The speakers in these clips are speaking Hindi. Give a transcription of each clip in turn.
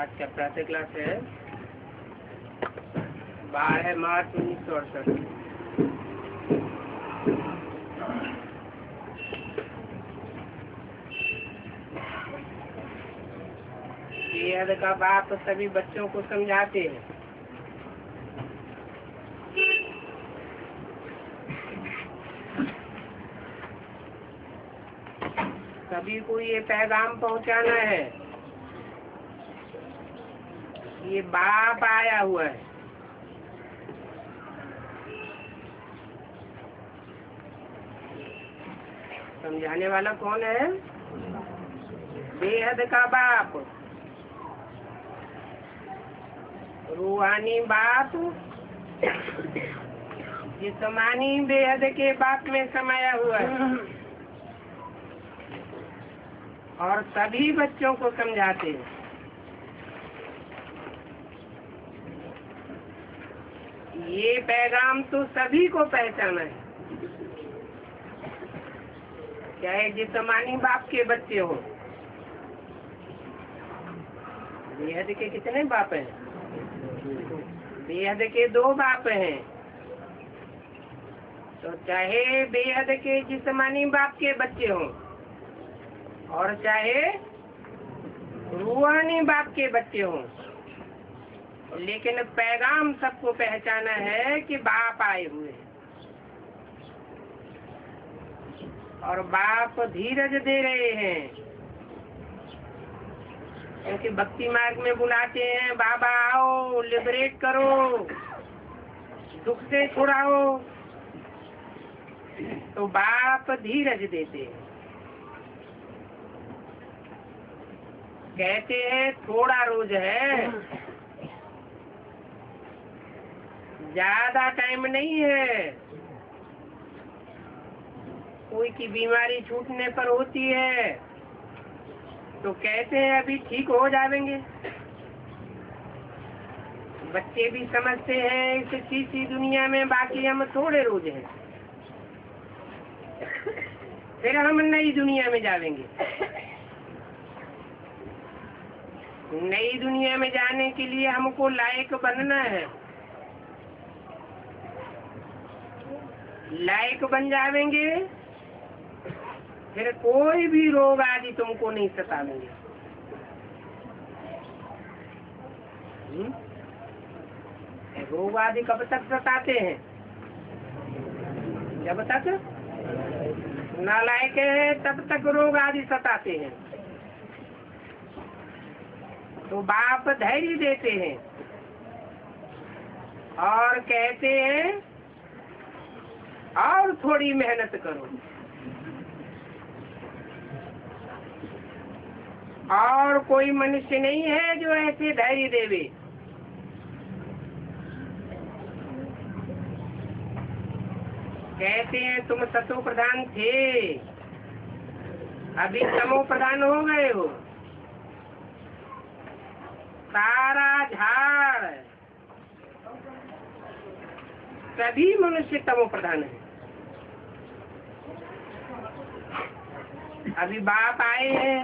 आज का प्रातः क्लास है 12 मार्च 1968। बेहद का बाप सभी बच्चों को समझाते हैं। सभी को ये पैगाम पहुंचाना है, ये बाप आया हुआ है। समझाने वाला कौन है? बेहद का बाप, रूहानी बाप, जिस्मानी बेहद के बाप में समाया हुआ है और सभी बच्चों को समझाते हैं। ये पैगाम तो सभी को पहचाना है, चाहे जिस्मानी बाप के बच्चे हो। बेहद के कितने बाप हैं? बेहद के 2 बाप हैं। तो चाहे बेहद के जिस्मानी बाप के बच्चे हों और चाहे रूहानी बाप के बच्चे हों, लेकिन पैगाम सबको पहचाना है कि बाप आए हुए हैं और बाप धीरज दे रहे हैं। क्योंकि भक्ति मार्ग में बुलाते हैं, बाबा आओ, लिबरेट करो, दुख से छुड़ाओ। तो बाप धीरज देते हैं, कहते हैं थोड़ा रोज है, ज्यादा टाइम नहीं है। कोई की बीमारी छूटने पर होती है तो कहते हैं अभी ठीक हो जाएंगे। बच्चे भी समझते हैं इस चीज़ी दुनिया में बाकी हम थोड़े रोज हैं, फिर हम नई दुनिया में जाएंगे। नई दुनिया में जाने के लिए हमको लायक बनना है। लायक बन जाएंगे फिर कोई भी रोग आदि तुमको नहीं सताएंगे। रोग आदि कब तक सताते हैं? जब तक नालायक है तब तक रोग आदि सताते हैं। तो बाप धैर्य देते हैं और कहते हैं और थोड़ी मेहनत करो और कोई मनुष्य नहीं है जो ऐसे धैर्य देवे। कहते हैं तुम सतो प्रधान थे, अभी तमो प्रधान हो गए हो। सारा झाड़ सभी मनुष्य तमो प्रधान है। अभी बाप आए हैं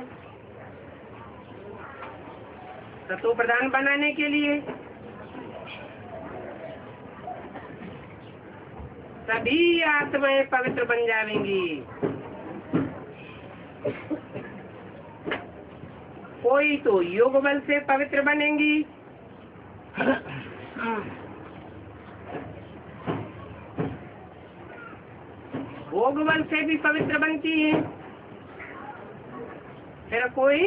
सतो प्रधान बनाने के लिए। सभी आत्माएं पवित्र बन जाएंगी। कोई तो योग बल से पवित्र बनेंगी, भोग बल से भी पवित्र बनती है, फिर कोई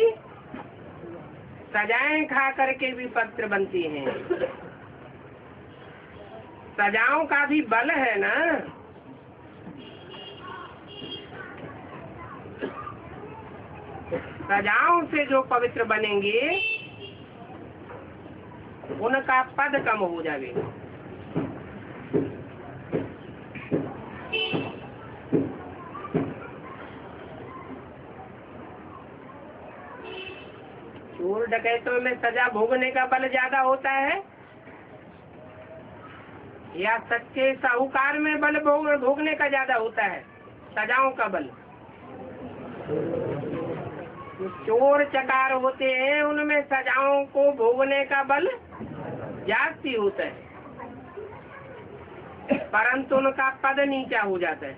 सजाएं खा करके भी पवित्र बनती हैं। सजाओं का भी बल है ना। सजाओं से जो पवित्र बनेंगे उनका पद कम हो जाएगा। चोर डकैतों में सजा भोगने का बल ज्यादा होता है या सच्चे साहूकार में बल भोगने का ज्यादा होता है? सजाओं का बल। चोर चकार होते हैं उनमें सजाओं को भोगने का बल जास्ती होता है, परंतु उनका पद नीचा हो जाता है।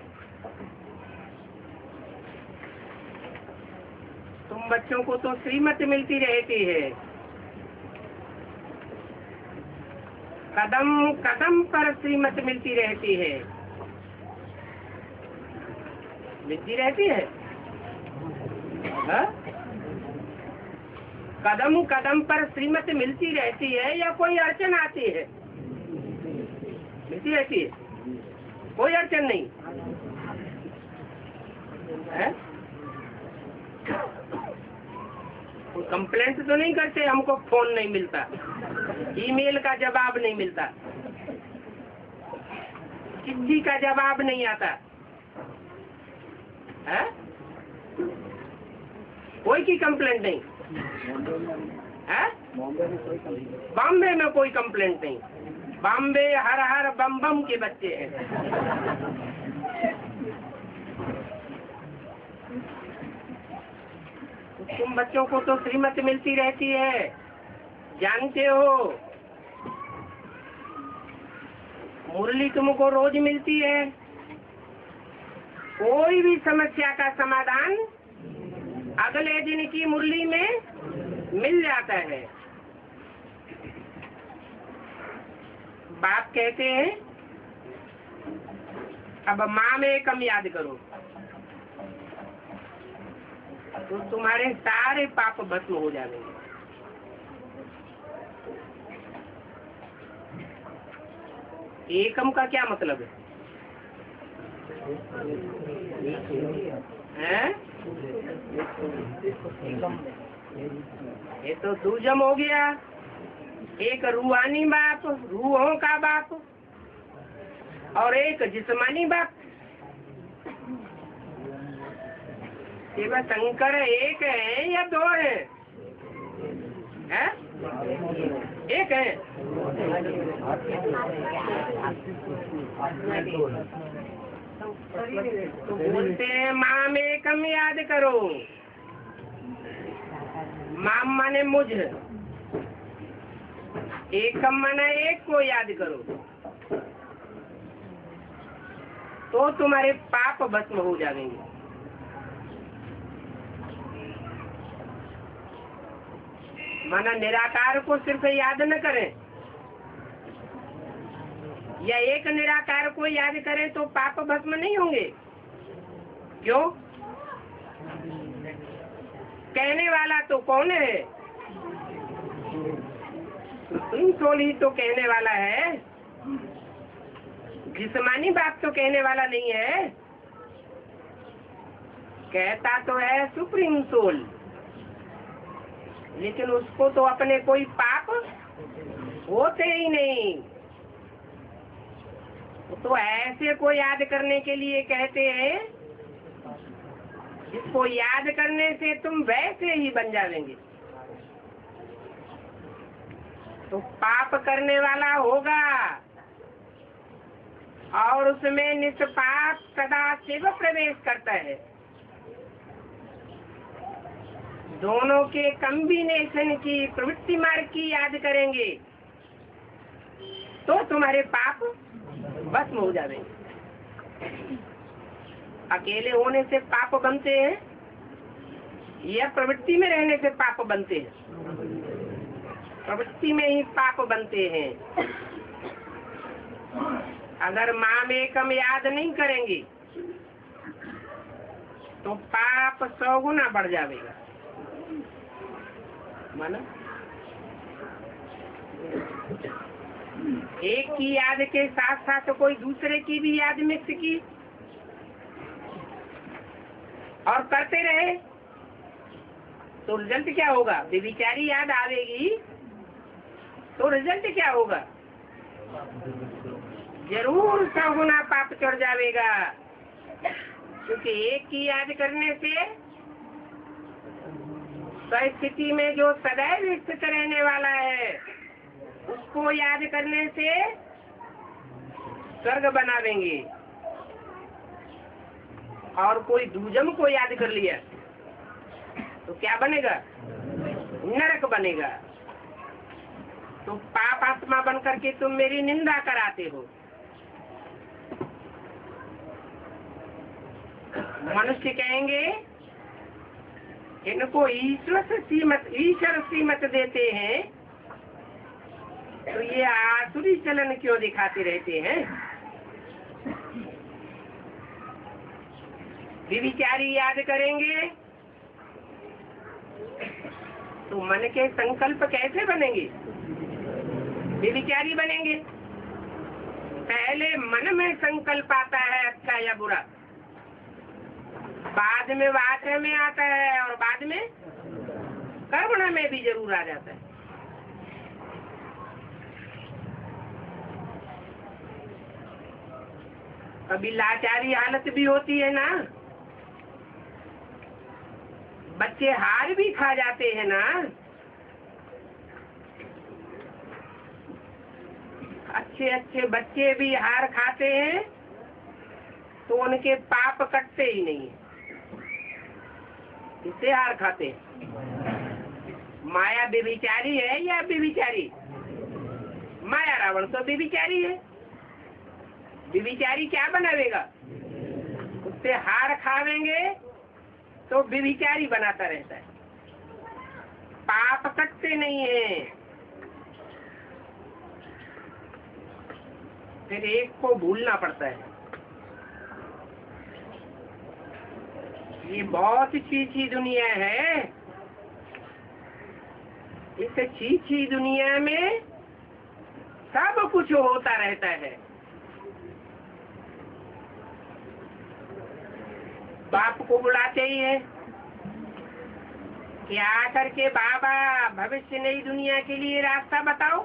तुम बच्चों को तो श्रीमत मिलती रहती है, कदम कदम पर श्रीमत मिलती रहती है, मिलती रहती है। कदम कदम पर श्रीमत मिलती रहती है या कोई अड़चन आती है? मिलती रहती है, कोई अड़चन नहीं है। कंप्लेंट तो नहीं करते हमको फोन नहीं मिलता, ईमेल का जवाब नहीं मिलता, चिट्ठी का जवाब नहीं आता है? कोई की कंप्लेंट नहीं है? बॉम्बे में कोई कंप्लेंट नहीं। बॉम्बे हर हर बम बम के बच्चे हैं। तुम बच्चों को तो श्रीमत मिलती रहती है, जानते हो। मुरली तुमको रोज मिलती है, कोई भी समस्या का समाधान अगले दिन की मुरली में मिल जाता है। बाप कहते हैं अब माँ में कम याद करो तो तुम्हारे सारे पाप भस्म हो जाएंगे। एकम का क्या मतलब है? ये तो दूजम हो गया। एक रूहानी बाप, रूहों का बाप, और एक जिस्मानी बाप। शिव शंकर एक है या दो है? एक है। तो बोलते हैं माँ में कम याद करो। माँ माने मुझ, एकम माना एक को याद करो तो तुम्हारे पाप भस्म हो जाएंगे। माना निराकार को सिर्फ याद न करें या एक निराकार को याद करें तो पाप भस्म नहीं होंगे। क्यों? कहने वाला तो कौन है? सुप्रीम सोल ही तो कहने वाला है, जिस्मानी बाप तो कहने वाला नहीं है। कहता तो है सुप्रीम सोल, लेकिन उसको तो अपने कोई पाप होते ही नहीं। तो ऐसे को याद करने के लिए कहते हैं जिसको याद करने से तुम वैसे ही बन जाएंगे। तो पाप करने वाला होगा और उसमें निष्पाप सदा शिव प्रवेश करता है। दोनों के कॉम्बिनेशन की प्रवृत्ति मार्ग की याद करेंगे तो तुम्हारे पाप भस्म हो जाएंगे। अकेले होने से पाप बनते हैं या प्रवृत्ति में रहने से पाप बनते हैं? प्रवृत्ति में ही पाप बनते हैं। अगर माँ में कम याद नहीं करेंगे तो पाप 100 गुना बढ़ जाएगा। माना एक की याद के साथ साथ कोई दूसरे की भी याद मिक्स की और करते रहे तो रिजल्ट क्या होगा? बेविचारी याद आवेगी तो रिजल्ट क्या होगा? जरूर 100 गुना पाप चढ़ जाएगा। क्योंकि एक की याद करने से स्थिति में जो सदैव स्थित रहने वाला है उसको याद करने से स्वर्ग बनावेंगे। और कोई दूजम को याद कर लिया तो क्या बनेगा? नरक बनेगा। तो पाप आत्मा बन करके तुम मेरी निंदा कराते हो। मनुष्य कहेंगे इनको ईश्वर सीमत देते हैं, तो ये आसुरी चलन क्यों दिखाते रहते हैं? विचारी याद करेंगे तो मन के संकल्प कैसे बनेंगे? विचारी बनेंगे। पहले मन में संकल्प आता है अच्छा या बुरा, बाद में वाचा में आता है और बाद में कर्म में भी जरूर आ जाता है। कभी लाचारी हालत भी होती है ना, बच्चे हार भी खा जाते हैं ना। अच्छे अच्छे बच्चे भी हार खाते हैं तो उनके पाप कटते ही नहीं है। किससे हार खाते हैं? माया बेविचारी है या बेविचारी? माया रावण तो बेविचारी है। बेविचारी क्या बनावेगा? उससे हार खावेंगे तो बेविचारी बनाता रहता है। पाप कटते नहीं है। फिर एक को भूलना पड़ता है। ये बहुत छीछी दुनिया है। इस छीछी दुनिया में सब कुछ होता रहता है। बाप को बुलाते ही है कि आकर के बाबा भविष्य नई दुनिया के लिए रास्ता बताओ।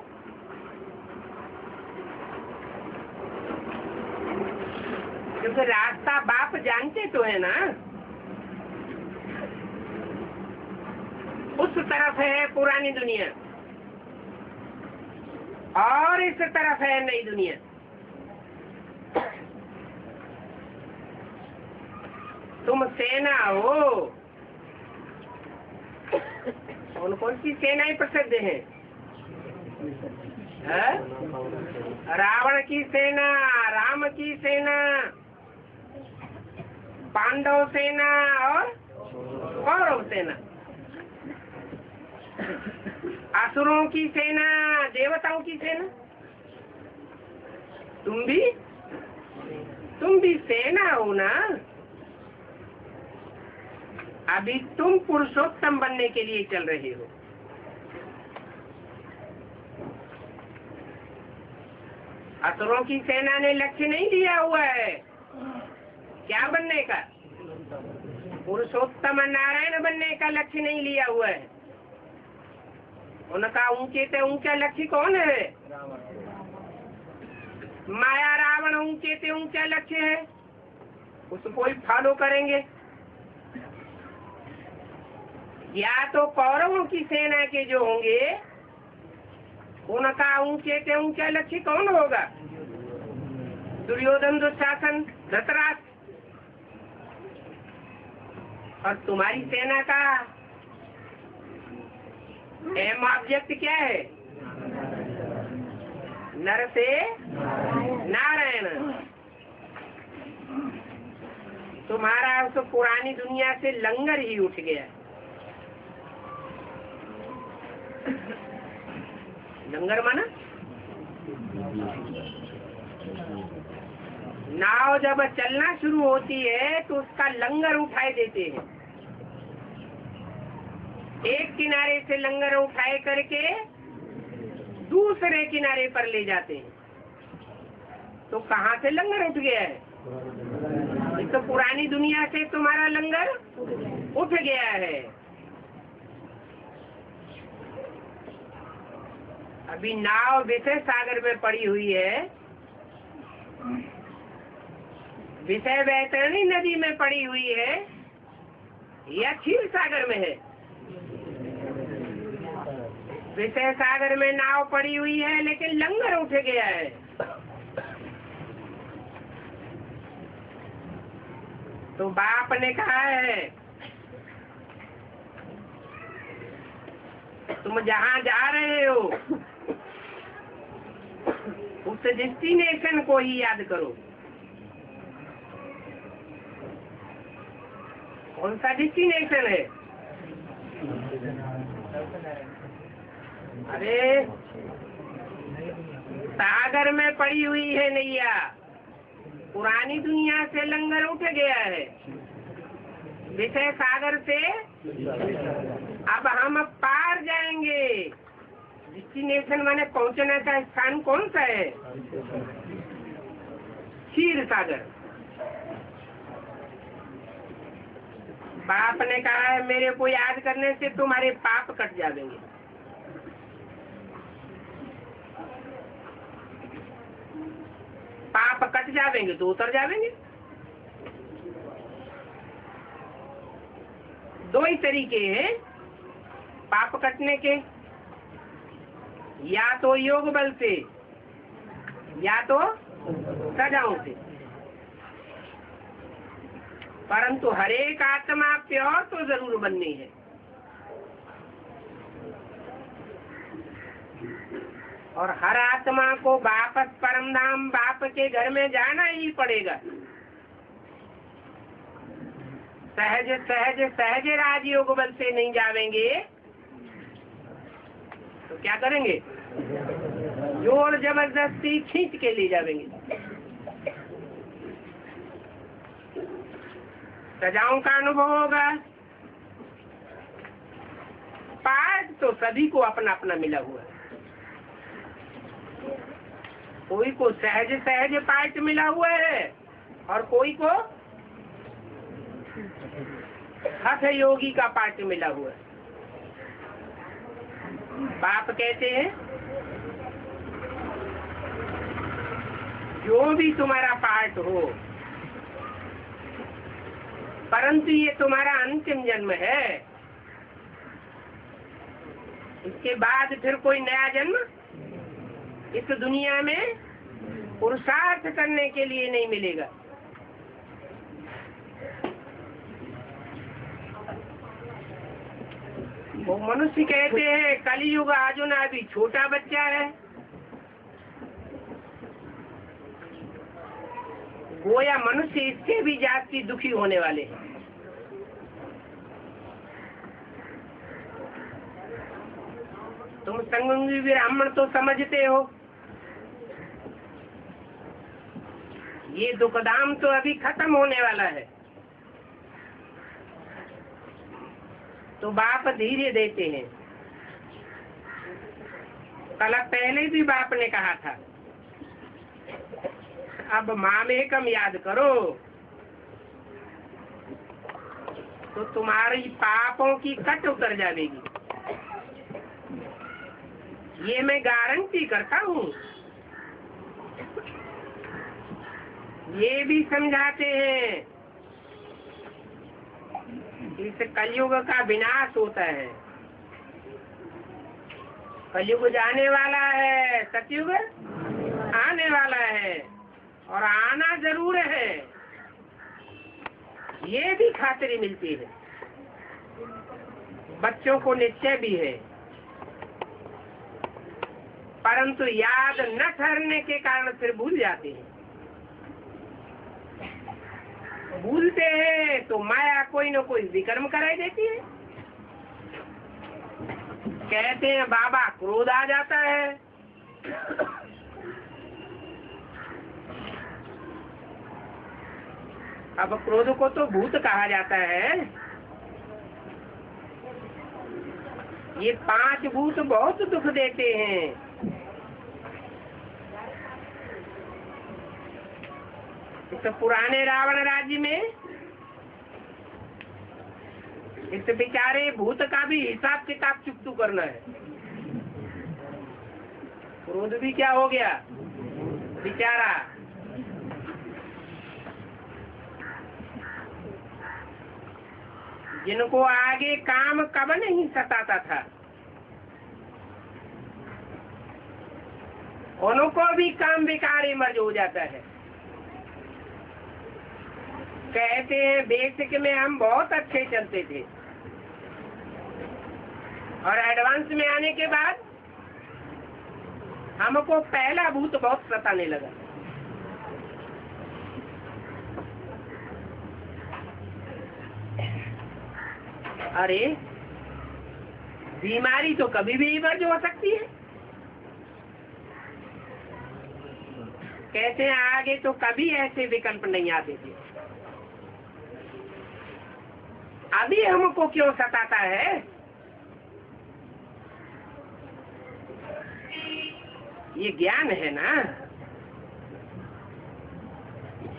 क्योंकि रास्ता बाप जानते तो है ना। उस तरफ है पुरानी दुनिया और इस तरफ है नई दुनिया। तुम सेना हो। कौन कौन सी सेनाएं प्रसिद्ध हैं? रावण की सेना, राम की सेना, पांडव सेना और कौरव सेना। असुरों की सेना, देवताओं की सेना। तुम भी सेना हो ना। अभी तुम पुरुषोत्तम बनने के लिए चल रहे हो। असुरों की सेना ने लक्ष्य नहीं लिया हुआ है क्या बनने का? पुरुषोत्तम नारायण बनने का लक्ष्य नहीं लिया हुआ है। उनका ऊंचे से ऊंचा लक्ष्य कौन है? माया रावण ऊंचे से ऊंचा लक्ष्य है, उसको ही फॉलो करेंगे। या तो कौरवों की सेना के जो होंगे उनका ऊंचे से ऊंचा लक्ष्य कौन होगा? दुर्योधन, दुशासन, धृतराष्ट्र। और तुम्हारी सेना का एम ऑब्जेक्ट क्या है? नर से नारायण। तुम्हारा उस पुरानी दुनिया से लंगर ही उठ गया। लंगर माना नाव जब चलना शुरू होती है तो उसका लंगर उठाए देते हैं। एक किनारे से लंगर उठाए करके दूसरे किनारे पर ले जाते हैं। तो कहाँ से लंगर उठ गया है? तो पुरानी दुनिया से तुम्हारा लंगर उठ गया है। अभी नाव विषय सागर में पड़ी हुई है, विषय वैतरणी नदी में पड़ी हुई है या क्षीर सागर में है? विषय सागर में नाव पड़ी हुई है लेकिन लंगर उठ गया है। तो बाप ने कहा है तुम जहाँ जा रहे हो उस डेस्टिनेशन को ही याद करो। कौन सा डेस्टिनेशन है? अरे सागर में पड़ी हुई है नैया, पुरानी दुनिया से लंगर उठ गया है, विषय सागर से अब हम पार जाएंगे। डेस्टिनेशन माने पहुंचने का स्थान कौन सा है? क्षीर सागर। बाप ने कहा है मेरे को याद करने से तुम्हारे पाप कट जाएंगे। पाप कट जाएंगे तो उतर जाएंगे। दो ही तरीके हैं पाप कटने के, या तो योग बल से या तो सजाओं से। परंतु हरेक आत्मा प्योर तो जरूर बननी है। और हर आत्मा को वापस परमधाम बाप के घर में जाना ही पड़ेगा। सहज सहज सहज राजयोग बल से नहीं जावेंगे तो क्या करेंगे? जोर जबरदस्ती खींच के ले जावेंगे। सजाओं का अनुभव होगा। पाठ तो सभी को अपना अपना मिला हुआ है। कोई को सहज सहज पाठ मिला हुआ है और कोई को हठ योगी का पाठ मिला हुआ है। बाप कहते हैं जो भी तुम्हारा पाठ हो, परंतु ये तुम्हारा अंतिम जन्म है। इसके बाद फिर कोई नया जन्म इस दुनिया में पुरुषार्थ करने के लिए नहीं मिलेगा। वो मनुष्य कहते हैं कलियुग अर्जुन अभी छोटा बच्चा है, गोया मनुष्य इससे भी जास्ती दुखी होने वाले हैं। तुम संगंगी ब्राह्मण तो समझते हो, ये दुखदाम तो अभी खत्म होने वाला है। तो बाप धीरे देते हैं। कल पहले भी बाप ने कहा था अब मामेकम याद करो तो तुम्हारी पापों की कट उतर जाएगी। ये मैं गारंटी करता हूँ। ये भी समझाते हैं इस कलयुग का विनाश होता है। कलयुग जाने वाला है, सतयुग आने वाला है और आना जरूर है। ये भी खातिरी मिलती है, बच्चों को निश्चय भी है, परंतु याद न ठहरने के कारण फिर भूल जाते हैं। भूलते हैं तो माया कोई न कोई विक्रम कराई देती है। कहते हैं बाबा क्रोध आ जाता है, अब क्रोध को तो भूत कहा जाता है। ये 5 भूत बहुत दुख देते हैं। इस पुराने रावण राज्य में इस बेचारे भूत का भी हिसाब किताब चुकतू करना है। क्रोध भी क्या हो गया बेचारा। जिनको आगे काम कब नहीं सताता था उनको भी काम बेकार मर्ज हो जाता है। कहते हैं बेसिक में हम बहुत अच्छे चलते थे, और एडवांस में आने के बाद हमको पहला भूत बहुत सताने लगा। अरे बीमारी तो कभी भी इमर्ज हो सकती है, कहते हैं आगे तो कभी ऐसे विकल्प नहीं आते थे, अभी हमको क्यों सताता है? ये ज्ञान है ना।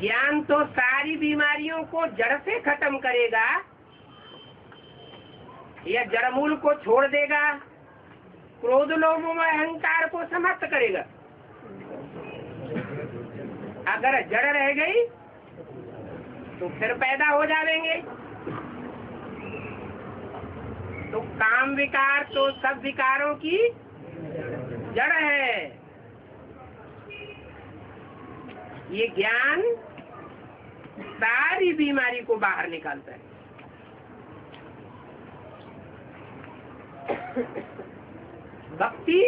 ज्ञान तो सारी बीमारियों को जड़ से खत्म करेगा या जड़मूल को छोड़ देगा, क्रोध लोभ व अहंकार को समाप्त करेगा। अगर जड़ रह गई तो फिर पैदा हो जाएंगे। तो काम विकार तो सब विकारों की जड़ है। ये ज्ञान सारी बीमारी को बाहर निकालता है। भक्ति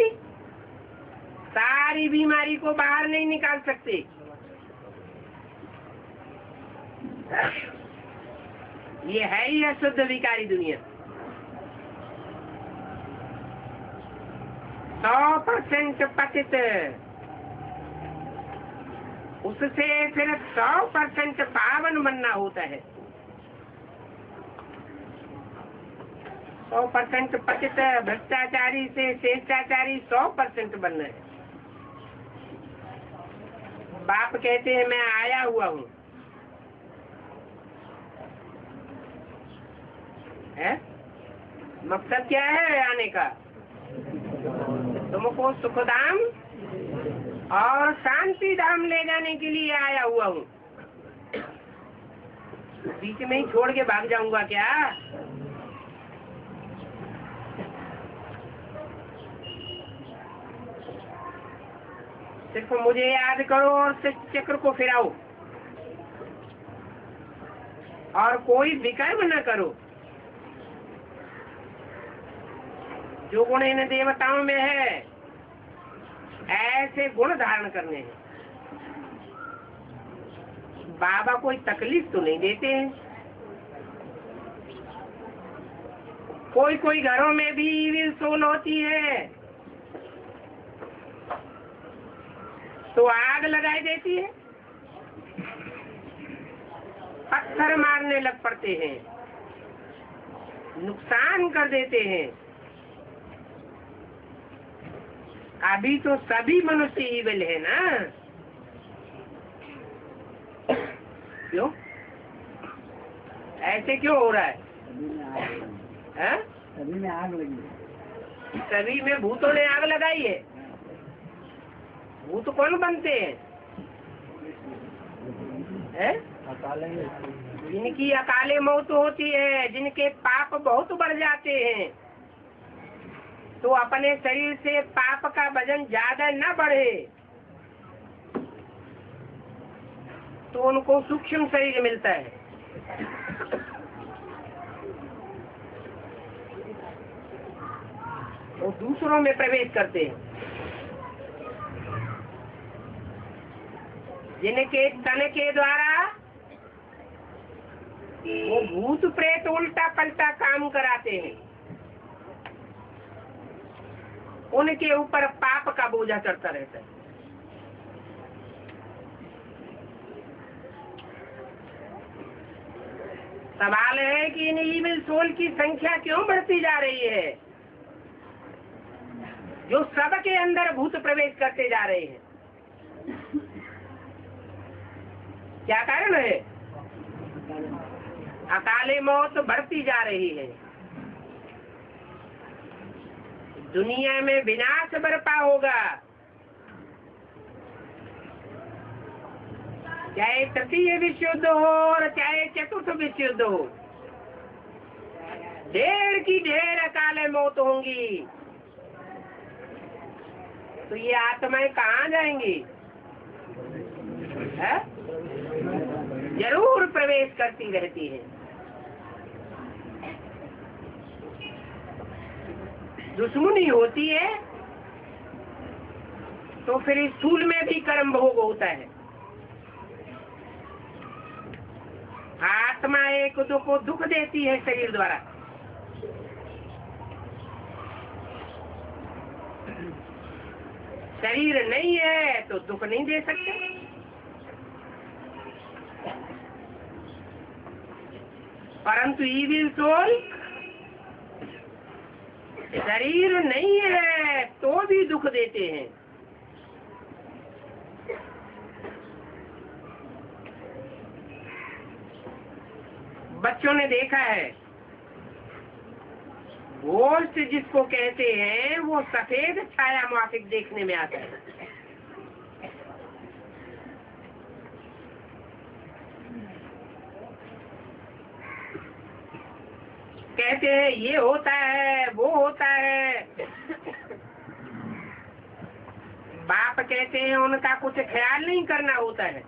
सारी बीमारी को बाहर नहीं निकाल सकते। ये है ही अशुद्ध विकारी दुनिया। 100% पतित, उससे फिर 100% पावन बनना होता है। 100% पतित भ्रष्टाचारी से श्रेष्ठाचारी 100% बनना है। बाप कहते हैं मैं आया हुआ हूँ, है? मकसद क्या है आने का? तुमको सुखधाम और शांति धाम ले जाने के लिए आया हुआ हूँ। बीच में ही छोड़ के भाग जाऊंगा क्या? सिर्फ मुझे याद करो और चक्र को फिराओ और कोई विकल्प न करो। जो गुण इन देवताओं में है ऐसे गुण धारण करने हैं। बाबा कोई तकलीफ तो नहीं देते हैं। कोई कोई घरों में भी इविल सोल होती है तो आग लगाई देती है, पत्थर मारने लग पड़ते हैं, नुकसान कर देते हैं। अभी तो सभी मनुष्य इविल है ना। क्यों ऐसे क्यों हो रहा है? सभी में आग लगी, सभी में भूतों ने आग लगाई है। भूत कौन बनते हैं? जिनकी अकाले मौत होती है, जिनके पाप बहुत बढ़ जाते हैं, तो अपने शरीर से पाप का वजन ज्यादा न बढ़े तो उनको सूक्ष्म शरीर मिलता है। वो दूसरों में प्रवेश करते हैं। जिनके तन के द्वारा वो भूत प्रेत उल्टा पलटा काम कराते हैं, उनके ऊपर पाप का बोझा चढ़ता रहता है। सवाल है कि इन इविल सोल की संख्या क्यों बढ़ती जा रही है, जो सबके अंदर भूत प्रवेश करते जा रहे हैं? क्या कारण है? अकाले मौत बढ़ती जा रही है। दुनिया में विनाश बरपा होगा। चाहे तृतीय विश्व युद्ध हो और चाहे चतुर्थ विश्व युद्ध हो, ढेर की ढेर अकाले मौत होंगी। तो ये आत्माएं कहाँ जाएंगी? है? जरूर प्रवेश करती रहती है। दुश्मनी होती है तो फिर स्थूल में भी कर्म भोग होता है। आत्मा एक को दुख देती है शरीर द्वारा। शरीर नहीं है तो दुख नहीं दे सकते। परंतु ईविल सोल शरीर नहीं है तो भी दुख देते हैं। बच्चों ने देखा है, घोस्ट जिसको कहते हैं वो सफेद छाया माफिक देखने में आता है। कहते हैं ये होता है वो होता है। बाप कहते हैं उनका कुछ ख्याल नहीं करना होता है।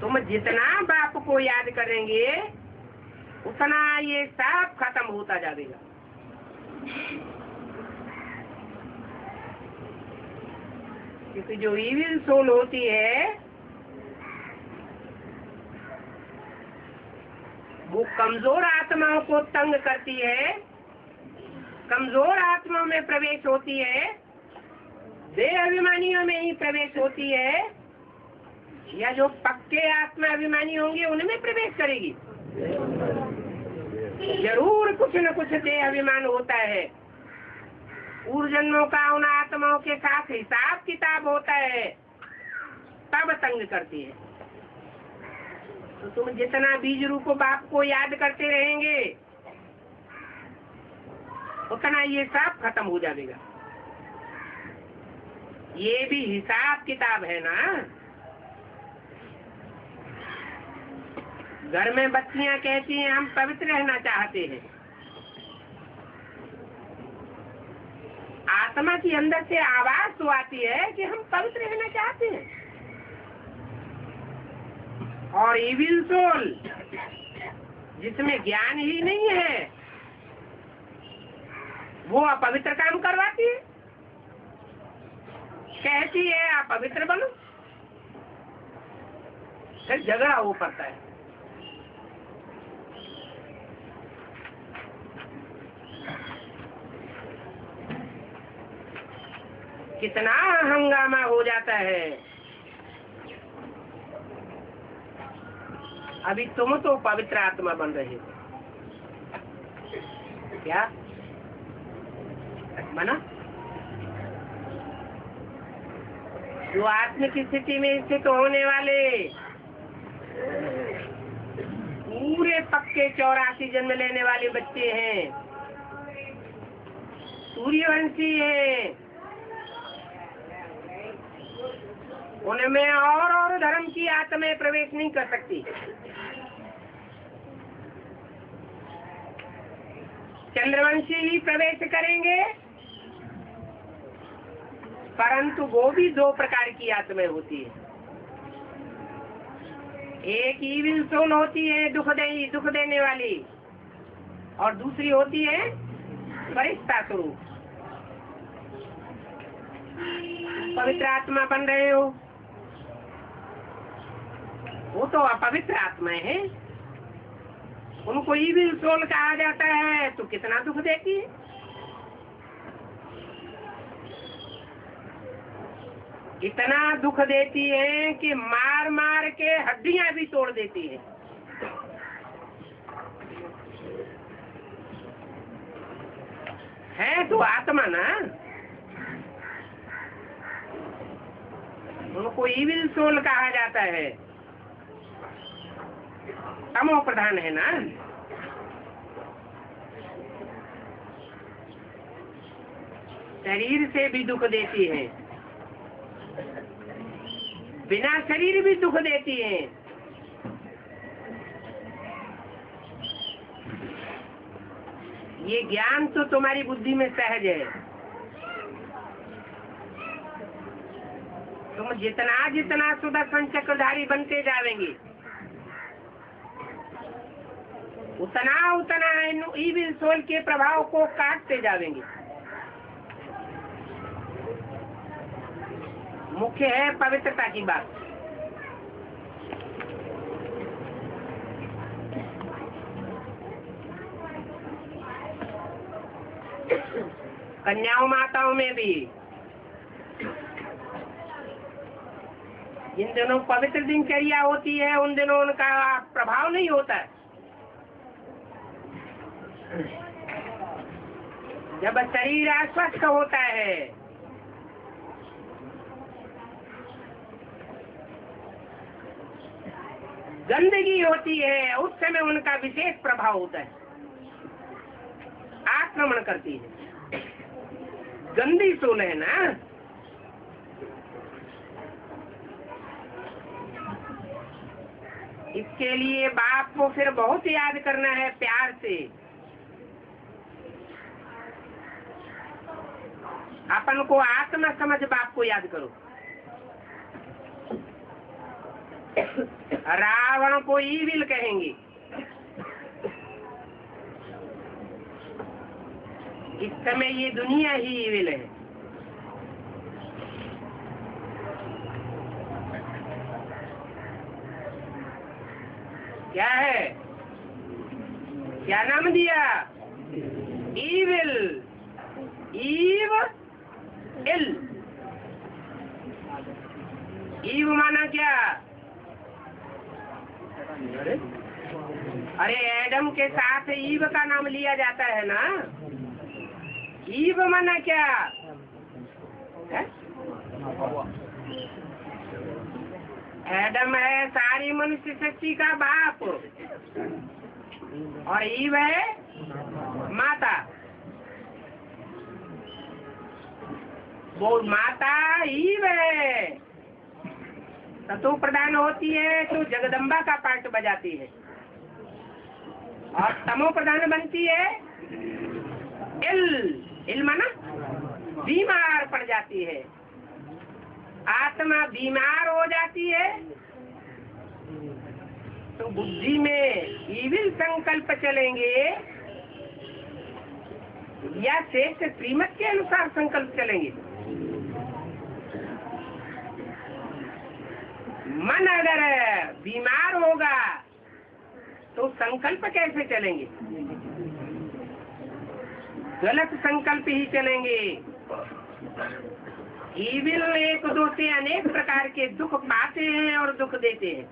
तुम जितना बाप को याद करेंगे उतना ये सब खत्म होता जाएगा। क्योंकि जो इविल सोल होती है वो कमजोर आत्माओं को तंग करती है, कमजोर आत्माओं में प्रवेश होती है, देह अभिमानियों में ही प्रवेश होती है, या जो पक्के आत्मा अभिमानी होंगे उनमें प्रवेश करेगी। जरूर कुछ न कुछ देह अभिमान होता है। पूर्व जन्मों का उन आत्माओं के साथ हिसाब किताब होता है, तब तंग करती है। तो तुम जितना बीज रूप बाप को याद करते रहेंगे उतना ये सब खत्म हो जाएगा। ये भी हिसाब किताब है ना। घर में बच्चियां कहती हैं हम पवित्र रहना चाहते हैं। आत्मा की अंदर से आवाज तो आती है कि हम पवित्र रहना चाहते हैं। और इविल सोल जिसमें ज्ञान ही नहीं है वो अपवित्र काम करवाती है, कहती है आप पवित्र बनो, फिर झगड़ा हो पड़ता है। कितना हंगामा हो जाता है। अभी तुम तो पवित्र आत्मा बन रहे हो, क्या बना? जो आत्मिक स्थिति में स्थित होने वाले पूरे पक्के 84 जन्म लेने वाले बच्चे हैं, सूर्यवंशी हैं, उनमें और धर्म की आत्माएं प्रवेश नहीं कर सकती। चंद्रवंशी ही प्रवेश करेंगे, परंतु वो भी दो प्रकार की आत्माएं होती है। एक ईविल सोल होती है दुख देने वाली, और दूसरी होती है फरिश्ता स्वरूप। पवित्र आत्मा बन रहे हो, वो तो अपवित्र आत्माएं हैं, उनको ईविल सोल कहा जाता है। तो कितना दुख देती है। इतना दुख देती है कि मार मार के हड्डियां भी तोड़ देती है। है तो आत्मा ना, उनको ईविल सोल कहा जाता है, तमो प्रधान है ना। शरीर से भी दुख देती है, बिना शरीर भी दुख देती है। ये ज्ञान तो तुम्हारी बुद्धि में सहज है। तुम जितना जितना सुदर्शन चक्रधारी बनते जाएंगे उतना उतना ईविल सोल के प्रभाव को काटते जाएंगे। मुख्य है पवित्रता की बात। कन्याओं माताओं में भी जिन दिनों पवित्र दिनचर्या होती है उन दिनों उनका प्रभाव नहीं होता है। जब शरीर अस्वस्थ होता है, गंदगी होती है, उस समय उनका विशेष प्रभाव होता है, आक्रमण करती है। गंदी सोल है ना, इसके लिए बाप को फिर बहुत याद करना है प्यार से। अपन को आत्मा समझ बाप को याद करो। रावण को ईविल कहेंगे। इस समय ये दुनिया ही ईविल है। क्या है? क्या नाम दिया? ईविल। ईव इल। ईव माना क्या? अरे एडम के साथ ईव का नाम लिया जाता है ना। ईव माना क्या है? एडम है सारी मनुष्य शक्ति का बाप और ईव है माता। वो माता ईव है। तत्व प्रदान होती है तो जगदम्बा का पाठ बजाती है और तमो प्रदान बनती है इल माना बीमार पड़ जाती है। आत्मा बीमार हो जाती है तो बुद्धि में ईविल संकल्प चलेंगे या श्रेष्ठ श्रीमत के अनुसार संकल्प चलेंगे। मन अगर बीमार होगा तो संकल्प कैसे चलेंगे? गलत संकल्प ही चलेंगे। ईविल एक दो से अनेक प्रकार के दुख पाते हैं और दुख देते हैं,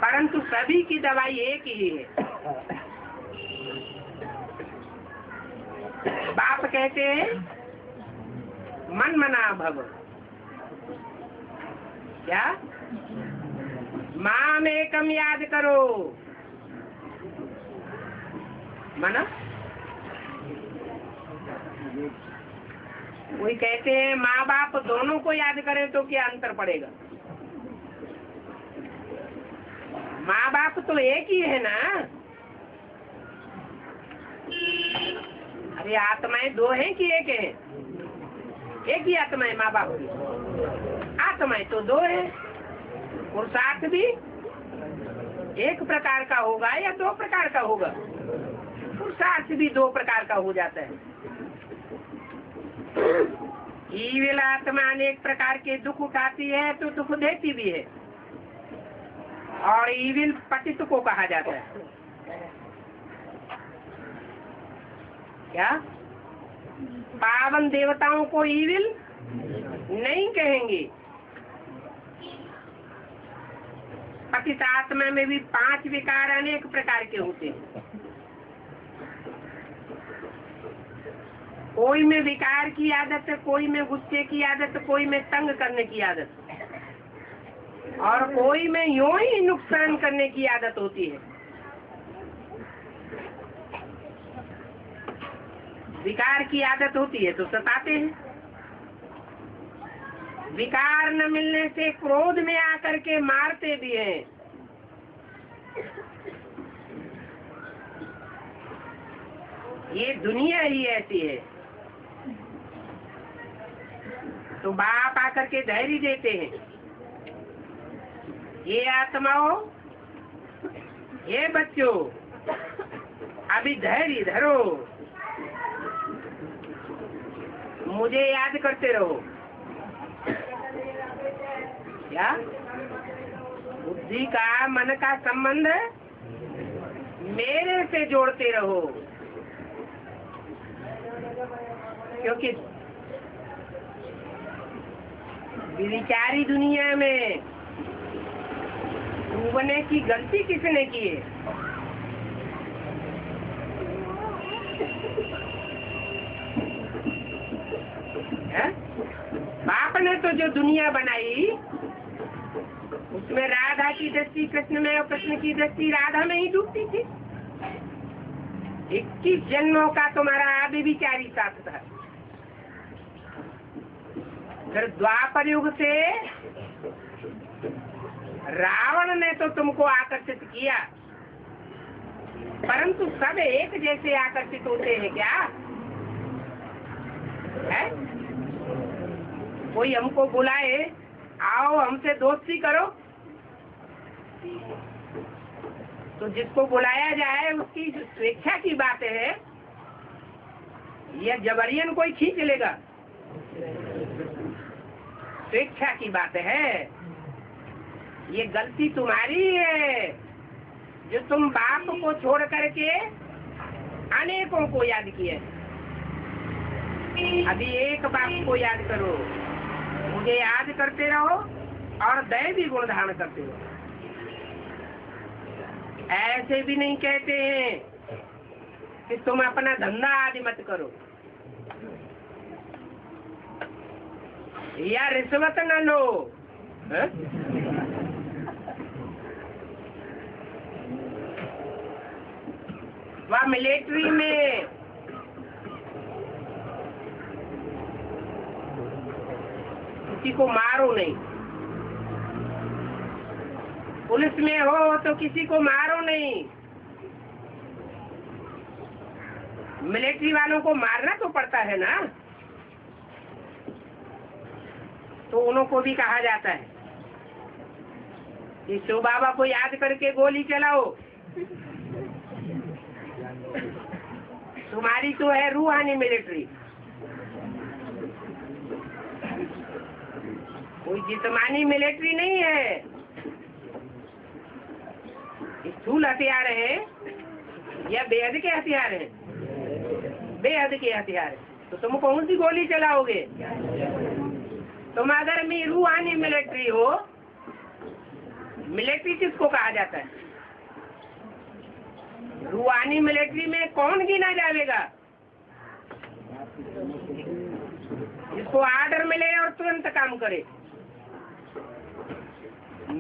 परंतु सभी की दवाई एक ही है। बाप कहते हैं मन मना भव। क्या? माम एकम याद करो। मना कोई कहते हैं माँ बाप दोनों को याद करें तो क्या अंतर पड़ेगा? माँ बाप तो एक ही है ना। अरे आत्माएं दो हैं कि एक है? एक ही आत्मा है माँ बाप की। आत्माएं तो दो है। पुरुषार्थ भी एक प्रकार का होगा या दो प्रकार का होगा? पुरुषार्थ भी दो प्रकार का हो जाता है। ईविल आत्मा अनेक प्रकार के दुख उठाती है तो दुख देती भी है और ईविल पतित को कहा जाता है। क्या? पावन देवताओं को ईविल नहीं कहेंगे। पतित आत्मा में भी 5 विकार अनेक प्रकार के होते हैं। कोई में विकार की आदत, कोई में गुस्से की आदत, कोई में तंग करने की आदत और कोई में यूं ही नुकसान करने की आदत होती है। विकार की आदत होती है तो सताते हैं। विकार न मिलने से क्रोध में आकर के मारते भी हैं। ये दुनिया ही ऐसी है। तो बाप आकर के धैर्य देते हैं, ये आत्माओं ये बच्चों, अभी धैर्य धरो, मुझे याद करते रहो। क्या बुद्धि का, मन का संबंध मेरे से जोड़ते रहो, क्योंकि विचारी दुनिया में डूबने की गलती किसने की है? बाप ने तो जो दुनिया बनाई उसमें राधा की दृष्टि कृष्ण में और कृष्ण की दृष्टि राधा में ही डूबती थी। 21 जन्मों का तुम्हारा आदि विचारी साथ था। फिर द्वापर युग से रावण ने तो तुमको आकर्षित किया, परंतु सब एक जैसे आकर्षित होते हैं क्या है? कोई हमको बुलाए, आओ हमसे दोस्ती करो, तो जिसको बुलाया जाए उसकी स्वेच्छा की बात है, यह जबरियन कोई खींच लेगा? स्वेच्छा की बात है। ये गलती तुम्हारी है जो तुम बाप को छोड़ करके अनेकों को याद किए। अभी एक बाप को याद करो, मुझे याद करते रहो और दैवी गुण धारण करते रहो। ऐसे भी नहीं कहते हैं कि तुम अपना धंधा आदि मत करो या रिश्वत न लो, है? वह मिलिट्री में किसी को मारो नहीं, पुलिस में हो तो किसी को मारो नहीं। मिलिट्री वालों को मारना तो पड़ता है ना, तो उन्हों को भी कहा जाता है कि शिव बाबा को याद करके गोली चलाओ। तुम्हारी तो है रूहानी मिलिट्री, कोई जिस्मानी मिलिट्री नहीं है। स्थूल हथियार है या बेहद के हथियार है? बेहद के हथियार है। तो तुम कौन सी गोली चलाओगे? तुम अगर मैं रूहानी मिलिट्री हो, मिलिट्री किसको कहा जाता है? रूहानी मिलिट्री में कौन गिना जाएगा? जिसको आर्डर मिले और तुरंत काम करे।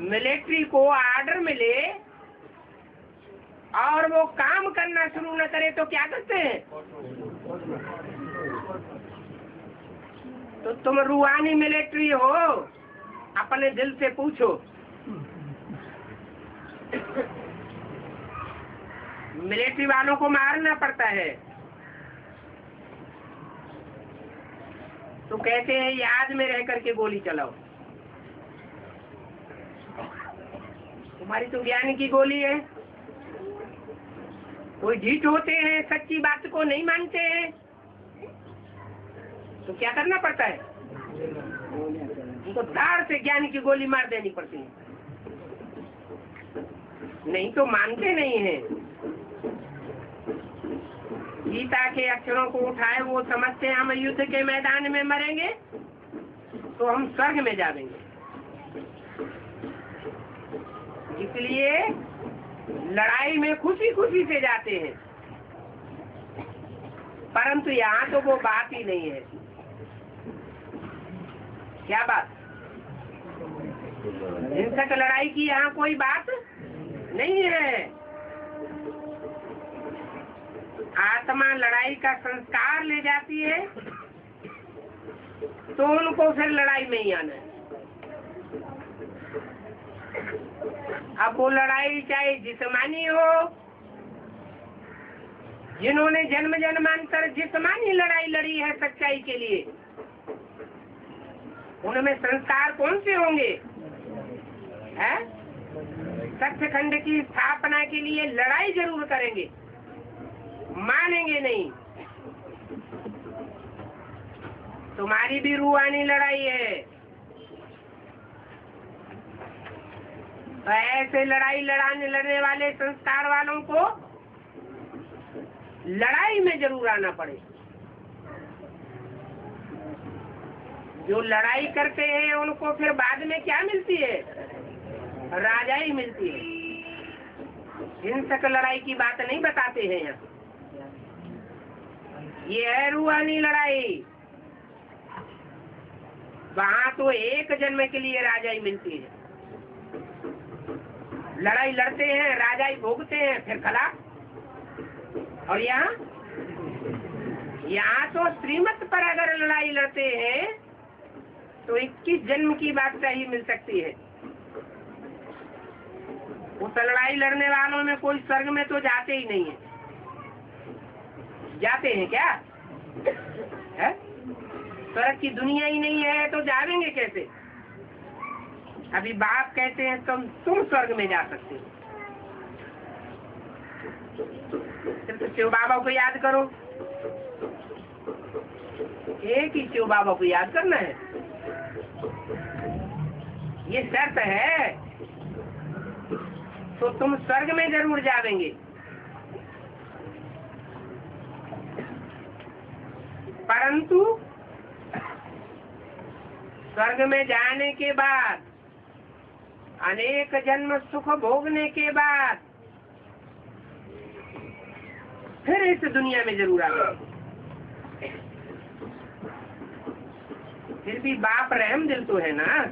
मिलिट्री को आर्डर मिले और वो काम करना शुरू न करे तो क्या करते हैं? तो तुम रूहानी मिलिट्री हो, अपने दिल से पूछो, मिलिट्री वालों को मारना पड़ता है तो कहते हैं याद में रह करके गोली चलाओ। तुम्हारी तो ज्ञान की गोली है। कोई ढीठ होते हैं, सच्ची बात को नहीं मानते हैं, तो क्या करना पड़ता है? उनको धार से ज्ञान की गोली मार देनी पड़ती है, नहीं तो मानते नहीं है। गीता के अक्षरों को उठाए वो समझते हैं हम युद्ध के मैदान में मरेंगे तो हम स्वर्ग में जाएंगे, इसलिए लड़ाई में खुशी खुशी से जाते हैं। परंतु यहाँ तो वो बात ही नहीं है। क्या बात? हिंसक लड़ाई की यहाँ कोई बात नहीं है। आत्मा लड़ाई का संस्कार ले जाती है तो उनको फिर लड़ाई में ही आना है। अब वो लड़ाई चाहे जिस्मानी हो, जिन्होंने जन्म जन्मांतर जिस्मानी लड़ाई लड़ी है सच्चाई के लिए, उनमें संस्कार कौन से होंगे? है सचखंड की स्थापना के लिए लड़ाई जरूर करेंगे, मानेंगे नहीं। तुम्हारी भी रूहानी लड़ाई है। तो ऐसे लड़ाई लड़ने वाले संस्कार वालों को लड़ाई में जरूर आना पड़े। जो लड़ाई करते हैं उनको फिर बाद में क्या मिलती है? राजाई मिलती है। हिंसक लड़ाई की बात नहीं बताते हैं यहाँ। ये है रूहानी लड़ाई। वहाँ तो एक जन्म के लिए राजाई मिलती है। लड़ाई लड़ते हैं, राजाई भोगते हैं, फिर खला। और यहाँ तो श्रीमत पर अगर लड़ाई लड़ते हैं तो 21 जन्म की बादशाही मिल सकती है। उस लड़ाई लड़ने वालों में कोई स्वर्ग में तो जाते ही नहीं है। जाते हैं क्या? है? स्वर्ग की दुनिया ही नहीं है तो जाएंगे कैसे? अभी बाप कहते हैं तुम स्वर्ग में जा सकते हो। सिर्फ शिव बाबा को याद करो। एक ही शिव बाबा को याद करना है, ये शर्त है। तो तुम स्वर्ग में जरूर जाएंगे। परंतु स्वर्ग में जाने के बाद, अनेक जन्म सुख भोगने के बाद फिर इस दुनिया में जरूर आएंगे। फिर भी बाप रहम दिल तो है ना।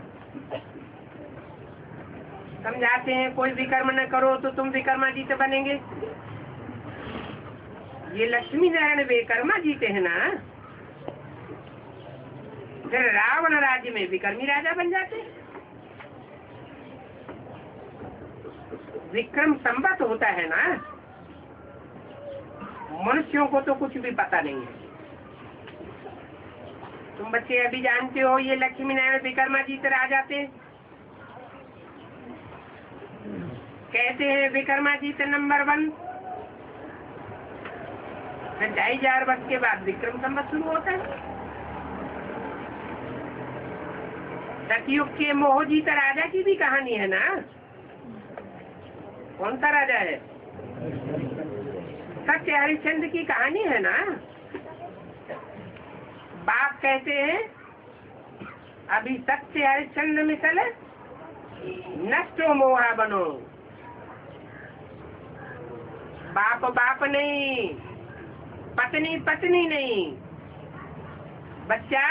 समझाते हैं कोई विकर्म न करो तो तुम विकर्मा जीते बनेंगे। ये लक्ष्मी नारायण विकर्मा जीते हैं ना, फिर रावण राज्य में विकर्मी राजा बन जाते। विक्रम संवत होता है ना। मनुष्यों को तो कुछ भी पता नहीं है। तुम बच्चे अभी जानते हो ये लक्ष्मी नारायण विकर्मा जीत आ जाते। कहते हैं विकर्मा जीत नंबर 1। फिर 2500 वर्ष के बाद विक्रम संवत शुरू होता है। सतयुग के मोहजीत राजा की भी कहानी है ना। कौन सा राजा है? सत्य हरिश्चंद्र की कहानी है ना। बाप कहते हैं अभी सत्य हरिश्चंद्र मिसल नष्टो मोहा बनो। बाप बाप नहीं, पत्नी पत्नी नहीं, बच्चा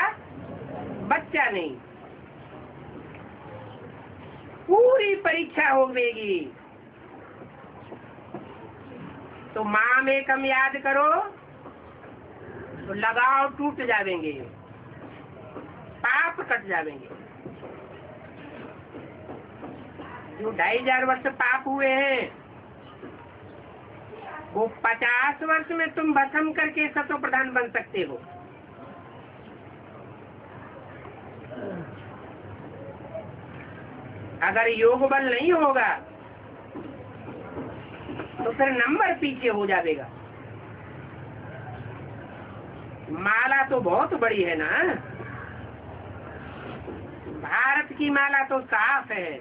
बच्चा नहीं। पूरी परीक्षा होगी। तो माँ में कम याद करो तो लगाव टूट जाएंगे, पाप कट जाएंगे। जो 2500 वर्ष पाप हुए हैं वो 50 वर्ष में तुम भस्म करके सतो प्रधान बन सकते हो। अगर योग बल नहीं होगा तो फिर नंबर पीछे हो जाएगा। माला तो बहुत बड़ी है ना। भारत की माला तो साफ है।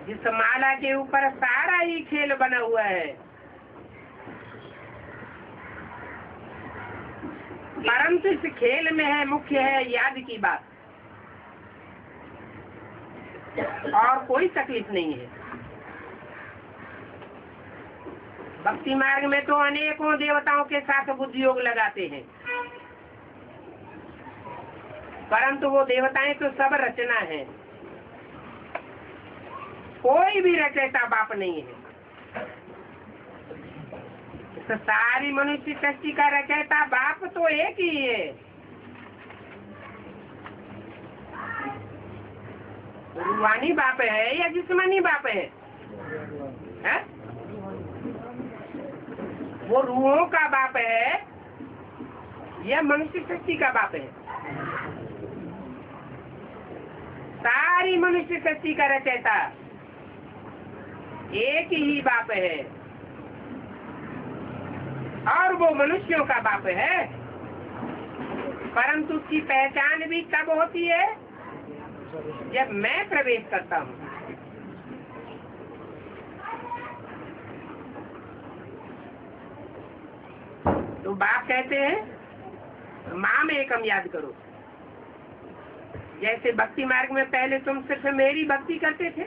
जिस माला के ऊपर सारा ही खेल बना हुआ है। परंतु इस खेल में है मुख्य है याद की बात, और कोई तकलीफ नहीं है। भक्ति मार्ग में तो अनेकों देवताओं के साथ बुद्धि योग लगाते हैं, परंतु वो देवताएं तो सब रचना है। कोई भी रचयिता बाप नहीं है। तो सारी मनुष्य सृष्टि का रचयिता बाप तो एक ही है। रूहानी बाप है या जिस्मानी बाप है? वो रूहों का बाप है या मनुष्य सृष्टि का बाप है? सारी मनुष्य सृष्टि का रचयिता एक ही बाप है, और वो मनुष्यों का बाप है। परंतु उसकी पहचान भी तब होती है जब मैं प्रवेश करता हूँ। तो बाप कहते हैं माँ में एकम याद करो। जैसे भक्ति मार्ग में पहले तुम सिर्फ मेरी भक्ति करते थे,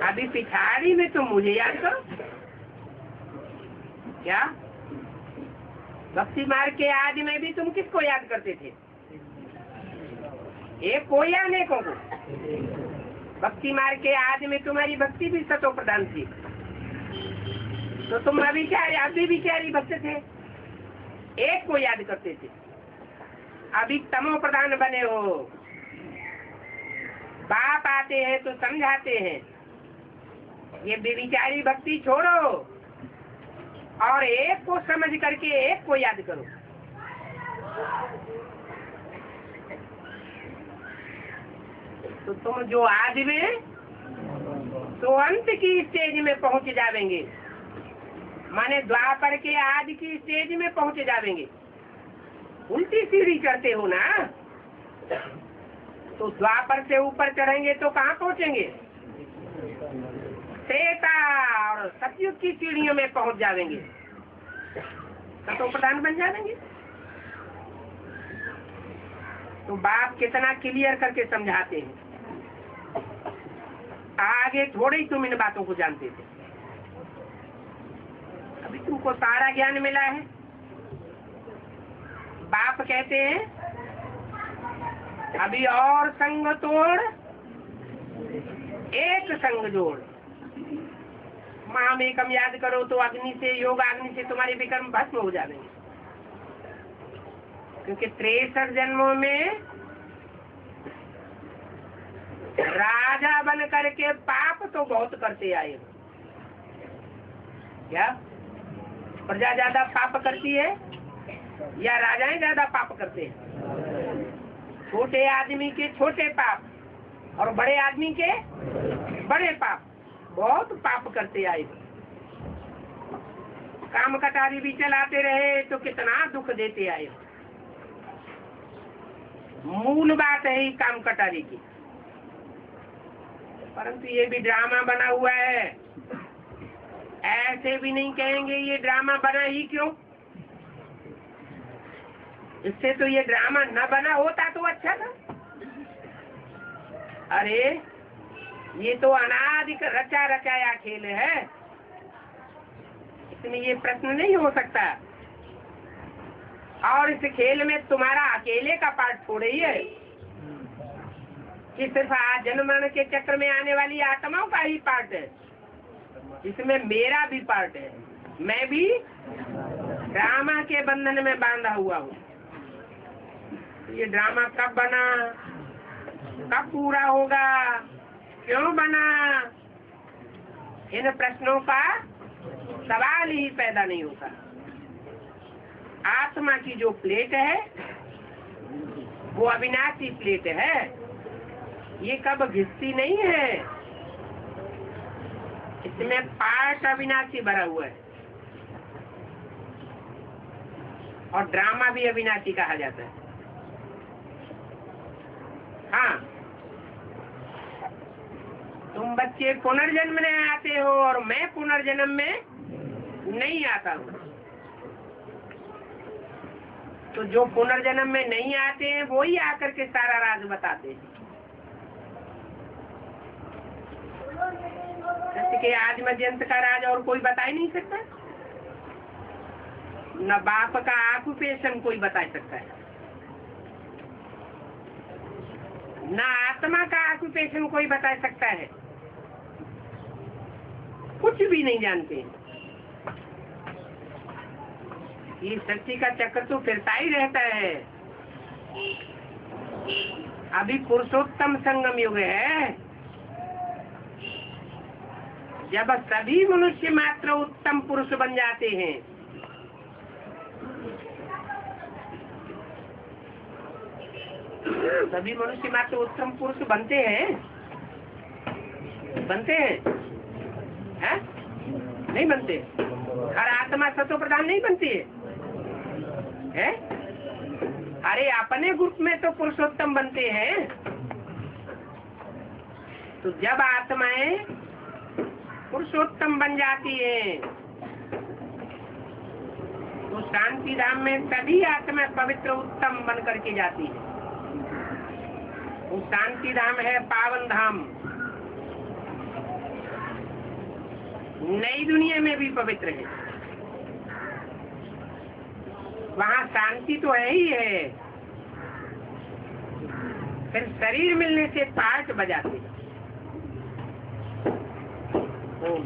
अभी पिछाड़ी में तुम मुझे याद करो। क्या भक्ति मार्ग के आदि में भी तुम किसको याद करते थे? एक को या अनेकों को? भक्ति मार्ग के आदि में तुम्हारी भक्ति भी सतो प्रधान थी, तो तुम अभी विचारी भक्त थे, एक को याद करते थे। अभी तमो प्रधान बने हो। बाप आते हैं तो समझाते हैं ये बेविचारी भक्ति छोड़ो और एक को समझ करके एक को याद करो। तो तुम जो आज में तो अंत की स्टेज में पहुंच जावेंगे, माने द्वापर के आज की स्टेज में पहुंच जावेंगे। उल्टी सीढ़ी चढ़ते हो ना, तो द्वापर से ऊपर चढ़ेंगे तो कहाँ पहुंचेंगे? त्रेता और सतयुग की सीढ़ियों में पहुंच जाएंगे, सतो प्रधान बन जाएंगे। तो बाप कितना क्लियर करके समझाते हैं। आगे थोड़े ही तुम इन बातों को जानते थे, अभी तुमको सारा ज्ञान मिला है। बाप कहते हैं अभी और संग तोड़ एक संग जोड़। माँ में कम याद करो तो अग्नि से, योग अग्नि से तुम्हारे विक्रम भस्म हो जाएंगे। क्योंकि 63 जन्मों में राजा बन करके पाप तो बहुत करते आए। क्या प्रजा ज्यादा पाप करती है या राजाएं ज्यादा पाप करते हैं? छोटे आदमी के छोटे पाप और बड़े आदमी के बड़े पाप, बहुत पाप करते आए। काम कटारी भी चलाते रहे तो कितना दुख देते आए। मूल बात है ही काम कटारी की। परंतु ये भी ड्रामा बना हुआ है। ऐसे भी नहीं कहेंगे ये ड्रामा बना ही क्यों। इससे तो ये ड्रामा न बना होता तो अच्छा था। अरे ये तो अनादि रचा रचाया खेल है, इसमें ये प्रश्न नहीं हो सकता। और इस खेल में तुम्हारा अकेले का पार्ट थोड़े ही है कि सिर्फ जन्म मरण के चक्र में आने वाली आत्माओं का ही पार्ट है। इसमें मेरा भी पार्ट है। मैं भी ड्रामा के बंधन में बांधा हुआ हूँ। ये ड्रामा कब बना, कब पूरा होगा, क्यों बना, इन प्रश्नों का सवाल ही पैदा नहीं होता। आत्मा की जो प्लेट है वो अविनाशी प्लेट है, ये कब घिसती नहीं है। इसमें पार्ट अविनाशी भरा हुआ है और ड्रामा भी अविनाशी कहा जाता है। हाँ, तुम बच्चे पुनर्जन्म में आते हो और मैं पुनर्जन्म में नहीं आता हूँ। तो जो पुनर्जन्म में नहीं आते हैं वो ही आकर के सारा राज बताते हैं। जैसे कि आज मध्यंत का राज और कोई बता ही नहीं सकता। न बाप का ऑक्यूपेशन कोई बता सकता है, न आत्मा का ऑक्यूपेशन कोई बता सकता है। कुछ भी नहीं जानते। ये सृष्टि का चक्र तो फिरता ही रहता है। अभी पुरुषोत्तम संगम युग है, जब सभी मनुष्य मात्र उत्तम पुरुष बन जाते हैं। सभी मनुष्य मात्र उत्तम पुरुष बनते हैं, हैं? नहीं बनते। हर आत्मा सतो प्रधान नहीं बनती है? अरे अपने ग्रुप में तो पुरुषोत्तम बनते हैं। तो जब आत्माएं पुरुषोत्तम बन जाती है तो शांति धाम में सभी आत्मा पवित्र उत्तम बन करके जाती है। वो शांति धाम है पावन धाम। नई दुनिया में भी पवित्र है, वहाँ शांति तो है ही है, फिर शरीर मिलने से पार्ट बजाते हैं। ओम